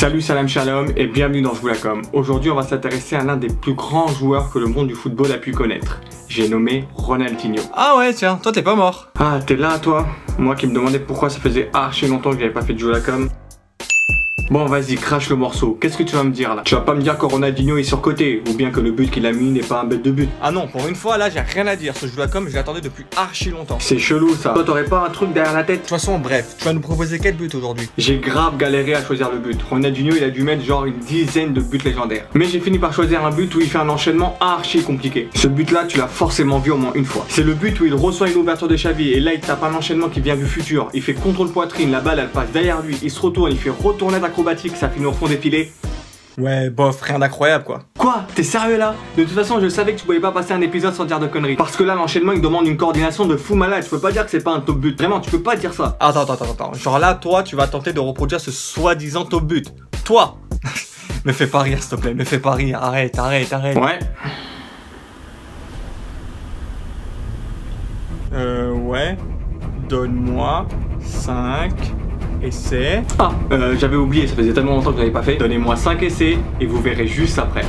Salut, salam shalom et bienvenue dans Je vous la com. Aujourd'hui on va s'intéresser à l'un des plus grands joueurs que le monde du football a pu connaître. J'ai nommé Ronaldinho. Ah ouais tiens, toi t'es pas mort. Ah t'es là toi? Moi qui me demandais pourquoi ça faisait archi longtemps que j'avais pas fait de Je vous la com. Bon vas-y, crache le morceau, qu'est-ce que tu vas me dire là? Tu vas pas me dire que Ronaldinho est surcoté, ou bien que le but qu'il a mis n'est pas un bête de but? Ah non, pour une fois là j'ai rien à dire, ce jeu là comme je l'attendais depuis archi longtemps. C'est chelou ça. Toi t'aurais pas un truc derrière la tête? De toute façon bref, tu vas nous proposer quel but aujourd'hui? J'ai grave galéré à choisir le but. Ronaldinho il a dû mettre genre une dizaine de buts légendaires. Mais j'ai fini par choisir un but où il fait un enchaînement archi compliqué. Ce but là tu l'as forcément vu au moins une fois. C'est le but où il reçoit une ouverture de Xavi et là il tape un enchaînement qui vient du futur. Il fait contrôle poitrine, la balle elle passe derrière lui, il se retourne, il fait retournette acrobatique, ça finit au fond défilé. Ouais bof, rien d'incroyable quoi. Quoi? T'es sérieux là? De toute façon je savais que tu pouvais pas passer un épisode sans dire de conneries. Parce que là l'enchaînement il demande une coordination de fou malade. Tu peux pas dire que c'est pas un top but. Vraiment tu peux pas dire ça. Attends. Genre là toi tu vas tenter de reproduire ce soi-disant top but. Toi. Me fais pas rire s'il te plaît, me fais pas rire. Arrête. Ouais. Ouais. Donne-moi 5 essais. Ah, j'avais oublié, ça faisait tellement longtemps que je l'avais pas fait. Donnez-moi 5 essais et vous verrez juste après.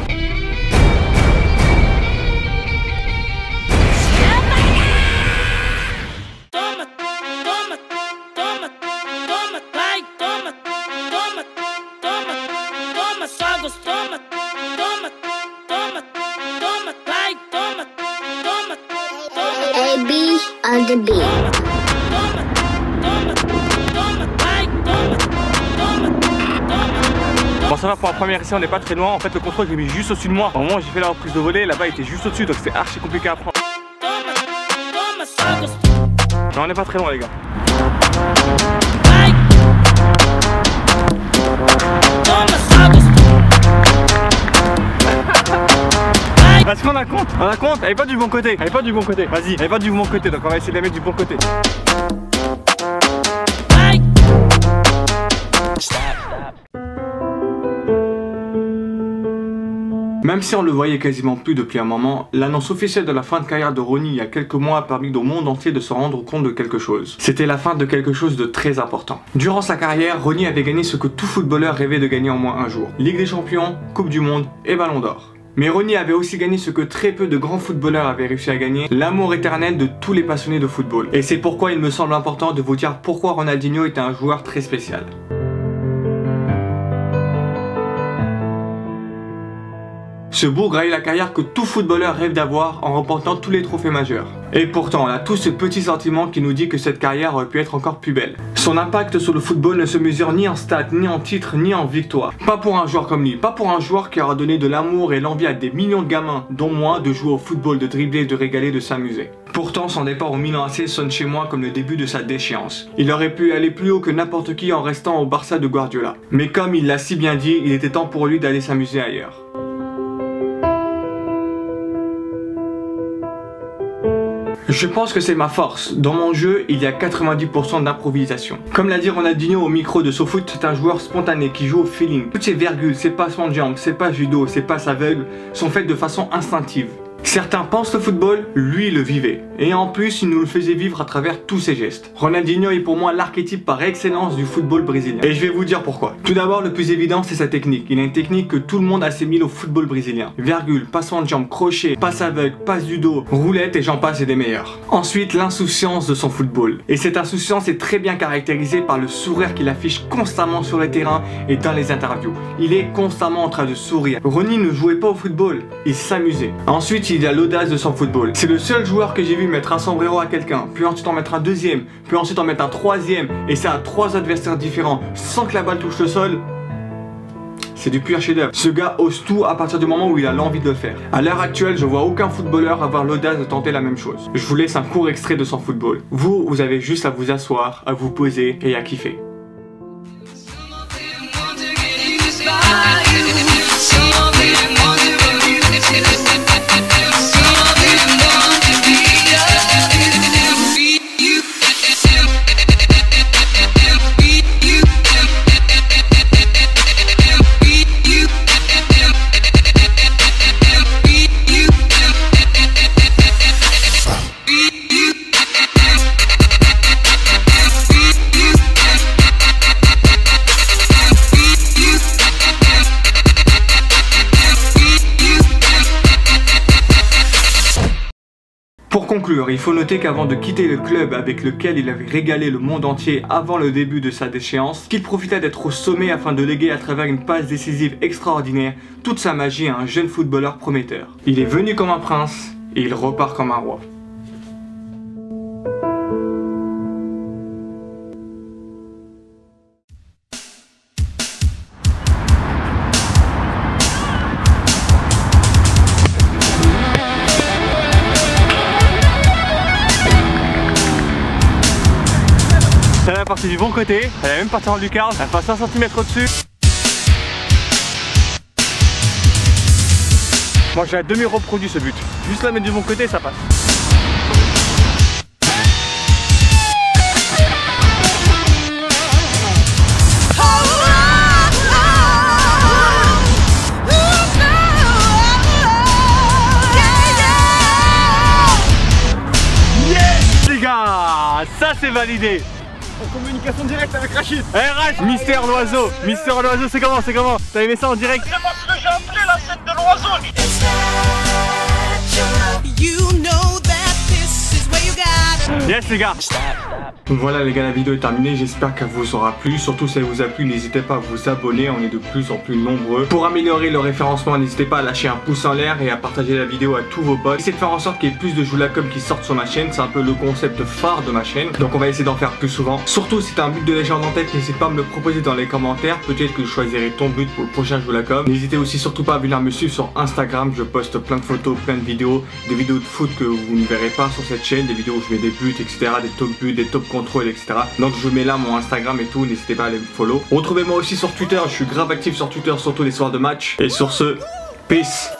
AB on the beat. Bon ça va pour un premier essai, on n'est pas très loin. En fait le contrôle j'ai mis juste au-dessus de moi. Au moment où j'ai fait la reprise de volée, là-bas il était juste au-dessus, donc c'était archi compliqué à prendre. Non on n'est pas très loin les gars. Parce qu'on a compte, elle est pas du bon côté, Vas-y, elle est pas du bon côté, donc on va essayer de la mettre du bon côté. Même si on le voyait quasiment plus depuis un moment, l'annonce officielle de la fin de carrière de Ronnie il y a quelques mois a permis au monde entier de se rendre compte de quelque chose. C'était la fin de quelque chose de très important. Durant sa carrière, Ronnie avait gagné ce que tout footballeur rêvait de gagner en moins un jour. Ligue des Champions, Coupe du Monde et Ballon d'Or. Mais Ronnie avait aussi gagné ce que très peu de grands footballeurs avaient réussi à gagner, l'amour éternel de tous les passionnés de football. Et c'est pourquoi il me semble important de vous dire pourquoi Ronaldinho était un joueur très spécial. Ce bougre a eu la carrière que tout footballeur rêve d'avoir en remportant tous les trophées majeurs. Et pourtant, on a tous ce petit sentiment qui nous dit que cette carrière aurait pu être encore plus belle. Son impact sur le football ne se mesure ni en stats, ni en titres, ni en victoires. Pas pour un joueur comme lui, pas pour un joueur qui aura donné de l'amour et l'envie à des millions de gamins, dont moi, de jouer au football, de dribbler, de régaler, de s'amuser. Pourtant, son départ au Milan AC sonne chez moi comme le début de sa déchéance. Il aurait pu aller plus haut que n'importe qui en restant au Barça de Guardiola. Mais comme il l'a si bien dit, il était temps pour lui d'aller s'amuser ailleurs. Je pense que c'est ma force. Dans mon jeu, il y a 90% d'improvisation. Comme l'a dit Ronaldinho au micro de SoFoot, c'est un joueur spontané qui joue au feeling. Toutes ses virgules, ses passements de jambes, ses passes judo, ses passes aveugles sont faites de façon instinctive. Certains pensent le football, lui le vivait. Et en plus, il nous le faisait vivre à travers tous ses gestes. Ronaldinho est pour moi l'archétype par excellence du football brésilien. Et je vais vous dire pourquoi. Tout d'abord, le plus évident, c'est sa technique. Il a une technique que tout le monde assimile au football brésilien. Virgule, passement de jambes, crochet, passe aveugle, passe du dos, roulette et j'en passe et des meilleurs. Ensuite, l'insouciance de son football. Et cette insouciance est très bien caractérisée par le sourire qu'il affiche constamment sur les terrains et dans les interviews. Il est constamment en train de sourire. Ronnie ne jouait pas au football, il s'amusait. Ensuite, il a l'audace de son football. C'est le seul joueur que j'ai vu mettre un sombrero à quelqu'un, puis ensuite en mettre un deuxième, puis ensuite en mettre un troisième, et ça à 3 adversaires différents, sans que la balle touche le sol. C'est du pur chef-d'œuvre. Ce gars ose tout à partir du moment où il a l'envie de le faire. À l'heure actuelle, je vois aucun footballeur avoir l'audace de tenter la même chose. Je vous laisse un court extrait de son football. Vous avez juste à vous asseoir, à vous poser et à kiffer. conclure, il faut noter qu'avant de quitter le club avec lequel il avait régalé le monde entier avant le début de sa déchéance, qu'il profita d'être au sommet afin de léguer à travers une passe décisive extraordinaire toute sa magie à un jeune footballeur prometteur. Il est venu comme un prince et il repart comme un roi. Elle est partie du bon côté, elle est même partie en lucarne, elle passe 1 cm au-dessus. Moi j'ai à demi reproduit ce but. Juste la mettre du bon côté, ça passe. Yes les gars, ça c'est validé. En communication directe avec Rachid. RH, Mister l'oiseau, c'est comment, T'as aimé ça en direct? C'est parce que j'ai appelé la tête de l'oiseau. Yes les gars. Voilà les gars, la vidéo est terminée, j'espère qu'elle vous aura plu. Surtout si elle vous a plu, n'hésitez pas à vous abonner, on est de plus en plus nombreux. Pour améliorer le référencement, n'hésitez pas à lâcher un pouce en l'air et à partager la vidéo à tous vos potes. Essayez de faire en sorte qu'il y ait plus de Joulacom qui sortent sur ma chaîne, c'est un peu le concept phare de ma chaîne. Donc on va essayer d'en faire plus souvent. Surtout si t'as un but de légende en tête, n'hésite pas à me le proposer dans les commentaires. Peut-être que je choisirai ton but pour le prochain Joulacom. N'hésitez aussi surtout pas à venir me suivre sur Instagram, je poste plein de photos, plein de vidéos, des vidéos de foot que vous ne verrez pas sur cette chaîne, des vidéos où je mets des buts, etc., des top buts, des top contrôles, etc. Donc je mets là mon Instagram et tout, n'hésitez pas à aller me follow. Retrouvez-moi aussi sur Twitter, je suis grave actif sur Twitter, surtout les soirs de match. Et sur ce, peace.